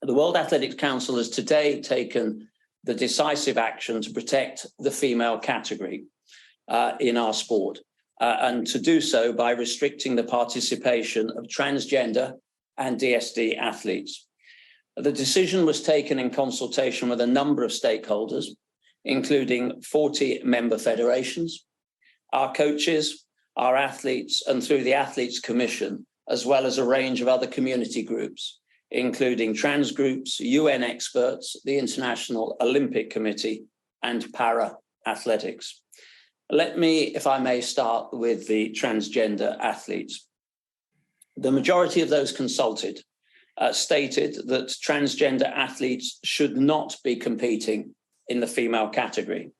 The World Athletics Council has today taken the decisive action to protect the female category in our sport, and to do so by restricting the participation of transgender and DSD athletes. The decision was taken in consultation with a number of stakeholders, including 40 member federations, our coaches, our athletes, and through the Athletes Commission, as well as a range of other community groups, including trans groups, UN experts, the International Olympic Committee, and para-athletics. Let me, if I may, start with the transgender athletes. The majority of those consulted stated that transgender athletes should not be competing in the female category.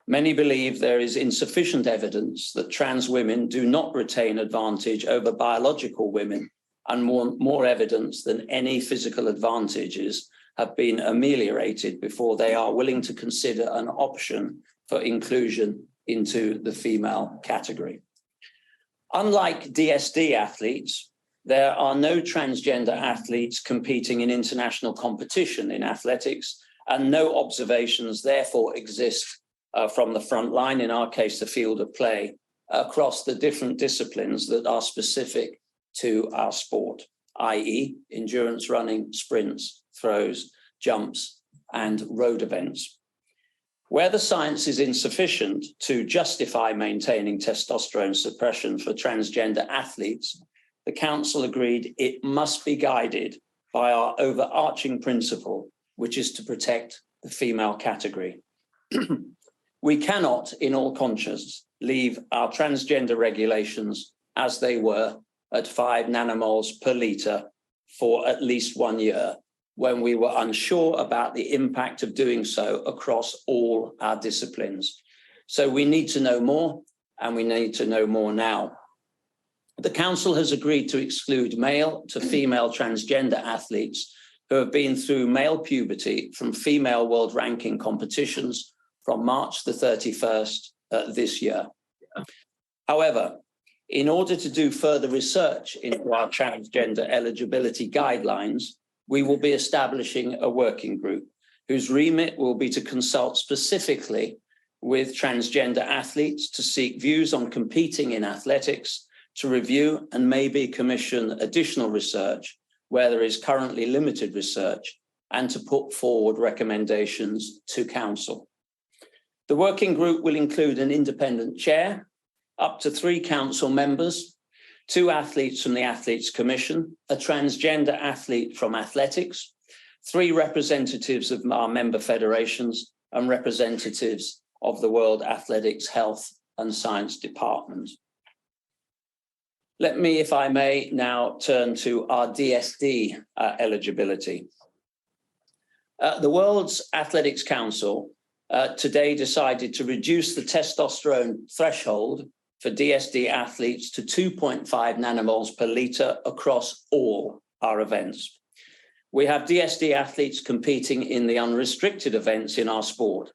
Many believe there is insufficient evidence that trans women do not retain advantage over biological women, and more evidence than any physical advantages have been ameliorated before they are willing to consider an option for inclusion into the female category. Unlike DSD athletes, there are no transgender athletes competing in international competition in athletics, and no observations therefore exist from the front line, in our case, the field of play, across the different disciplines that are specific to our sport, i.e. endurance running, sprints, throws, jumps, and road events. Where the science is insufficient to justify maintaining testosterone suppression for transgender athletes, the Council agreed it must be guided by our overarching principle, which is to protect the female category. We cannot, in all conscience, leave our transgender regulations as they were at 5 nanomoles per litre for at least 1 year, when we were unsure about the impact of doing so across all our disciplines. So we need to know more, and we need to know more now. The Council has agreed to exclude male to female transgender athletes who have been through male puberty from female world ranking competitions from March the 31st this year. However, in order to do further research into our transgender eligibility guidelines, we will be establishing a working group whose remit will be to consult specifically with transgender athletes to seek views on competing in athletics, to review and maybe commission additional research where there is currently limited research, and to put forward recommendations to Council. The working group will include an independent chair, up to 3 Council members, 2 athletes from the Athletes Commission, a transgender athlete from athletics, 3 representatives of our member federations, and representatives of the World Athletics Health and Science Department. Let me, if I may, now turn to our DSD eligibility. The World's Athletics Council today decided to reduce the testosterone threshold for DSD athletes to 2.5 nanomoles per litre across all our events. We have DSD athletes competing in the unrestricted events in our sport,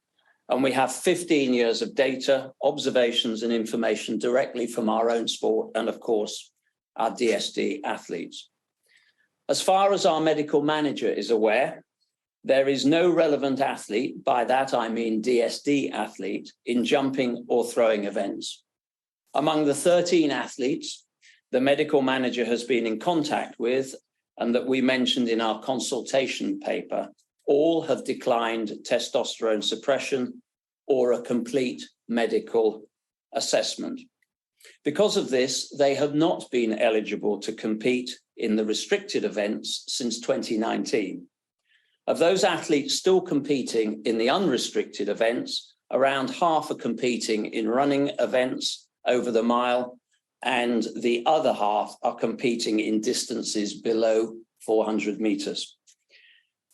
and we have 15 years of data, observations, and information directly from our own sport and, of course, our DSD athletes. As far as our medical manager is aware, there is no relevant athlete, by that I mean DSD athlete, in jumping or throwing events. Among the 13 athletes the medical manager has been in contact with and that we mentioned in our consultation paper, all have declined testosterone suppression or a complete medical assessment. Because of this, they have not been eligible to compete in the restricted events since 2019. Of those athletes still competing in the unrestricted events, around half are competing in running events over the mile, and the other half are competing in distances below 400 meters.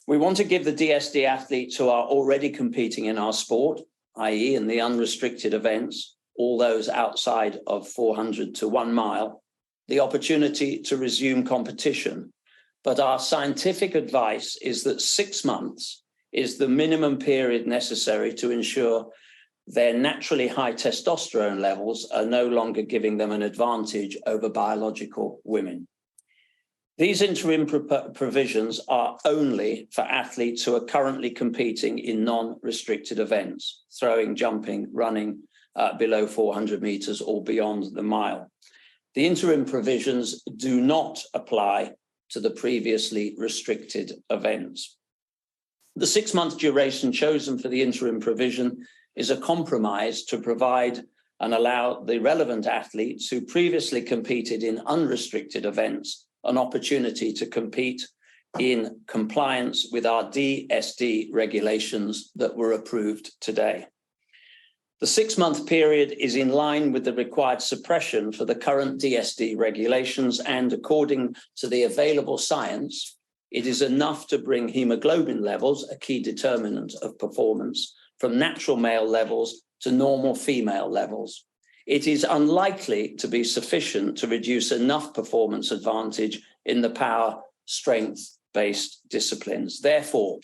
We want to give the DSD athletes who are already competing in our sport, i.e. in the unrestricted events, all those outside of 400 to 1 mile, the opportunity to resume competition. But our scientific advice is that 6 months is the minimum period necessary to ensure their naturally high testosterone levels are no longer giving them an advantage over biological women. These interim provisions are only for athletes who are currently competing in non-restricted events, throwing, jumping, running below 400 meters or beyond the mile. The interim provisions do not apply to the previously restricted events. The 6-month duration chosen for the interim provision is a compromise to provide and allow the relevant athletes who previously competed in unrestricted events an opportunity to compete in compliance with our DSD regulations that were approved today. The 6-month period is in line with the required suppression for the current DSD regulations, and according to the available science, it is enough to bring hemoglobin levels, a key determinant of performance, from natural male levels to normal female levels. It is unlikely to be sufficient to reduce enough performance advantage in the power strength-based disciplines. Therefore,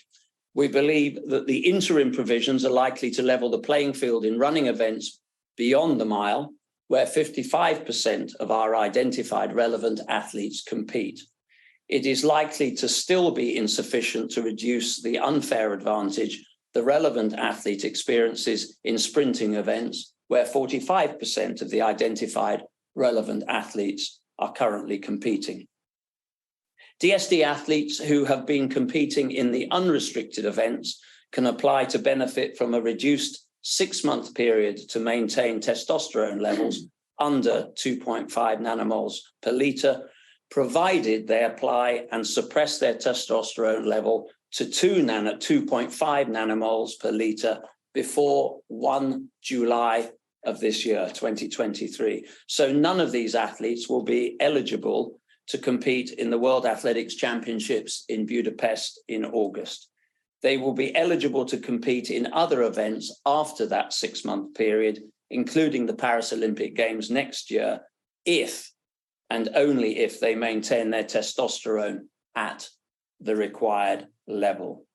we believe that the interim provisions are likely to level the playing field in running events beyond the mile, where 55% of our identified relevant athletes compete. It is likely to still be insufficient to reduce the unfair advantage the relevant athlete experiences in sprinting events, where 45% of the identified relevant athletes are currently competing. DSD athletes who have been competing in the unrestricted events can apply to benefit from a reduced 6-month period to maintain testosterone levels under 2.5 nanomoles per litre, provided they apply and suppress their testosterone level to 2.5 nanomoles per litre before 1 July of this year, 2023. So none of these athletes will be eligible to compete in the World Athletics Championships in Budapest in August. They will be eligible to compete in other events after that 6-month period, including the Paris Olympic Games next year, if and only if they maintain their testosterone at the required level.